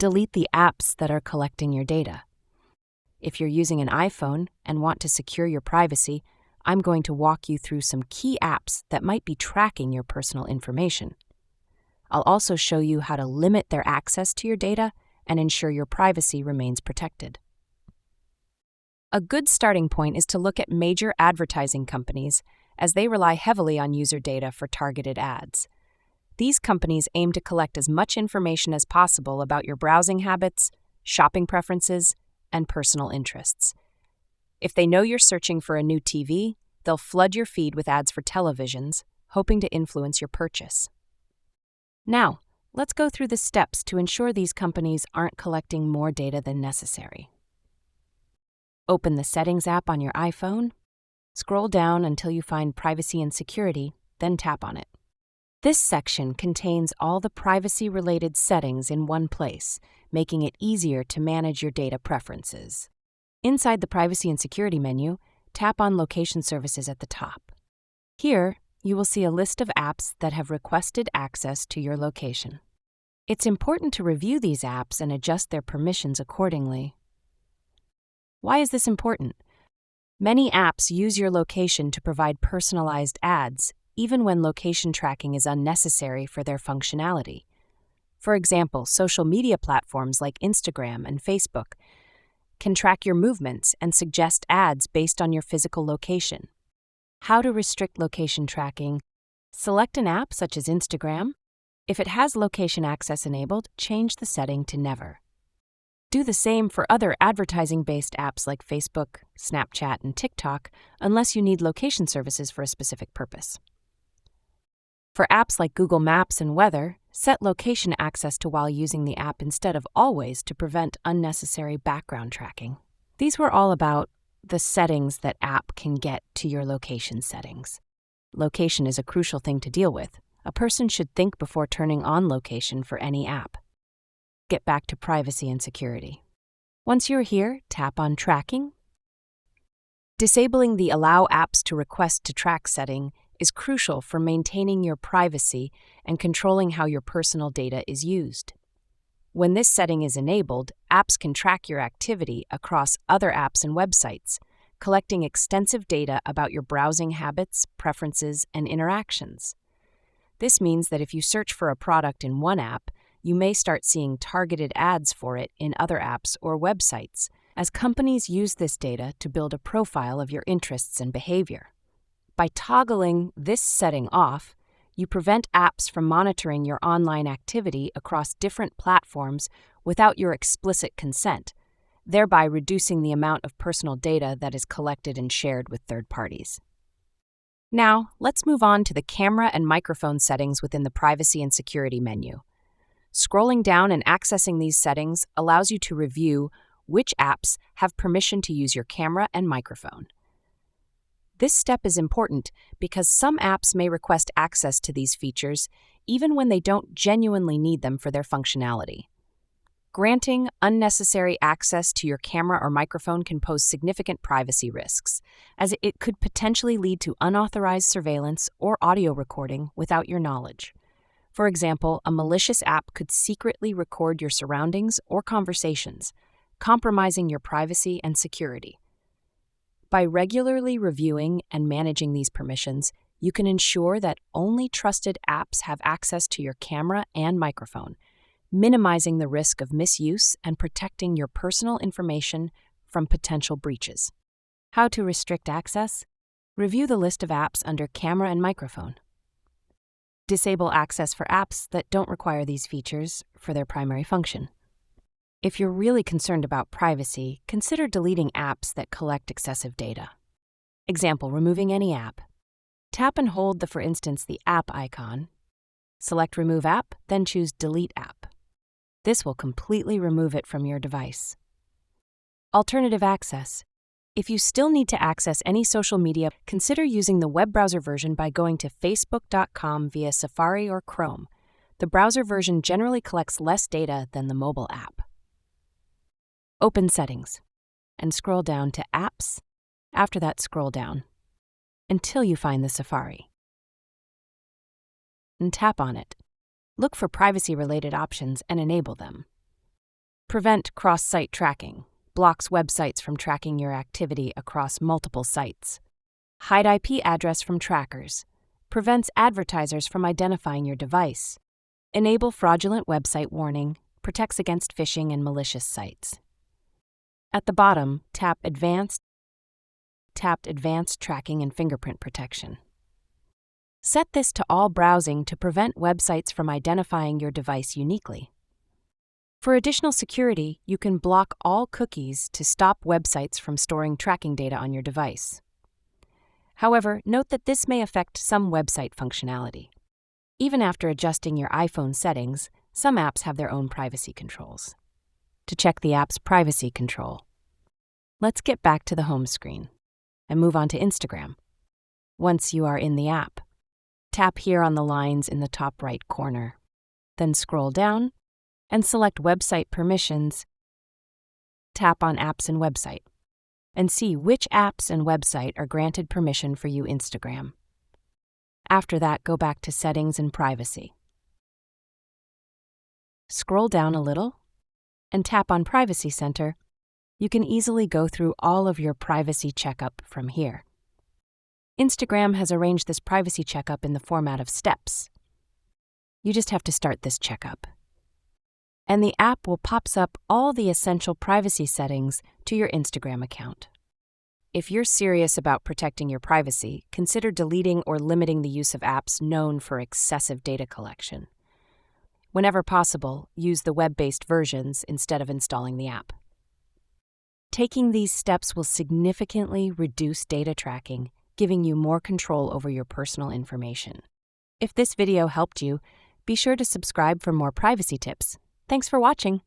Delete the apps that are collecting your data. If you're using an iPhone and want to secure your privacy, I'm going to walk you through some key apps that might be tracking your personal information. I'll also show you how to limit their access to your data and ensure your privacy remains protected. A good starting point is to look at major advertising companies, as they rely heavily on user data for targeted ads. These companies aim to collect as much information as possible about your browsing habits, shopping preferences, and personal interests. If they know you're searching for a new TV, they'll flood your feed with ads for televisions, hoping to influence your purchase. Now, let's go through the steps to ensure these companies aren't collecting more data than necessary. Open the Settings app on your iPhone. Scroll down until you find Privacy and Security, then tap on it. This section contains all the privacy-related settings in one place, making it easier to manage your data preferences. Inside the Privacy and Security menu, tap on Location Services at the top. Here, you will see a list of apps that have requested access to your location. It's important to review these apps and adjust their permissions accordingly. Why is this important? Many apps use your location to provide personalized ads, even when location tracking is unnecessary for their functionality. For example, social media platforms like Instagram and Facebook can track your movements and suggest ads based on your physical location. How to restrict location tracking? Select an app such as Instagram. If it has location access enabled, change the setting to Never. Do the same for other advertising-based apps like Facebook, Snapchat, and TikTok, unless you need location services for a specific purpose. For apps like Google Maps and Weather, set location access to while using the app instead of always to prevent unnecessary background tracking. These were all about the settings that app can get to your location settings. Location is a crucial thing to deal with. A person should think before turning on location for any app. Get back to Privacy and Security. Once you're here, tap on Tracking. Disabling the Allow Apps to Request to Track setting is crucial for maintaining your privacy and controlling how your personal data is used. When this setting is enabled, apps can track your activity across other apps and websites, collecting extensive data about your browsing habits, preferences, and interactions. This means that if you search for a product in one app, you may start seeing targeted ads for it in other apps or websites, as companies use this data to build a profile of your interests and behavior. By toggling this setting off, you prevent apps from monitoring your online activity across different platforms without your explicit consent, thereby reducing the amount of personal data that is collected and shared with third parties. Now, let's move on to the camera and microphone settings within the Privacy and Security menu. Scrolling down and accessing these settings allows you to review which apps have permission to use your camera and microphone. This step is important because some apps may request access to these features even when they don't genuinely need them for their functionality. Granting unnecessary access to your camera or microphone can pose significant privacy risks, as it could potentially lead to unauthorized surveillance or audio recording without your knowledge. For example, a malicious app could secretly record your surroundings or conversations, compromising your privacy and security. By regularly reviewing and managing these permissions, you can ensure that only trusted apps have access to your camera and microphone, minimizing the risk of misuse and protecting your personal information from potential breaches. How to restrict access? Review the list of apps under Camera and Microphone. Disable access for apps that don't require these features for their primary function. If you're really concerned about privacy, consider deleting apps that collect excessive data. Example, removing any app. Tap and hold for instance, the app icon. Select Remove App, then choose Delete App. This will completely remove it from your device. Alternative access. If you still need to access any social media, consider using the web browser version by going to facebook.com via Safari or Chrome. The browser version generally collects less data than the mobile app. Open Settings and scroll down to Apps. After that, scroll down until you find the Safari and tap on it. Look for privacy-related options and enable them. Prevent cross-site tracking. Blocks websites from tracking your activity across multiple sites. Hide IP address from trackers. Prevents advertisers from identifying your device. Enable fraudulent website warning. Protects against phishing and malicious sites. At the bottom, tap Advanced Tracking and Fingerprint Protection. Set this to all browsing to prevent websites from identifying your device uniquely. For additional security, you can block all cookies to stop websites from storing tracking data on your device. However, note that this may affect some website functionality. Even after adjusting your iPhone settings, some apps have their own privacy controls. To check the app's privacy control, let's get back to the home screen and move on to Instagram. Once you are in the app, tap here on the lines in the top right corner. Then scroll down and select Website Permissions. Tap on Apps and Website and see which apps and website are granted permission for you Instagram. After that, go back to Settings and Privacy. Scroll down a little and tap on Privacy Center. You can easily go through all of your privacy checkup from here. Instagram has arranged this privacy checkup in the format of steps. You just have to start this checkup, and the app will pops up all the essential privacy settings to your Instagram account. If you're serious about protecting your privacy, consider deleting or limiting the use of apps known for excessive data collection. Whenever possible, use the web-based versions instead of installing the app. Taking these steps will significantly reduce data tracking, giving you more control over your personal information. If this video helped you, be sure to subscribe for more privacy tips. Thanks for watching.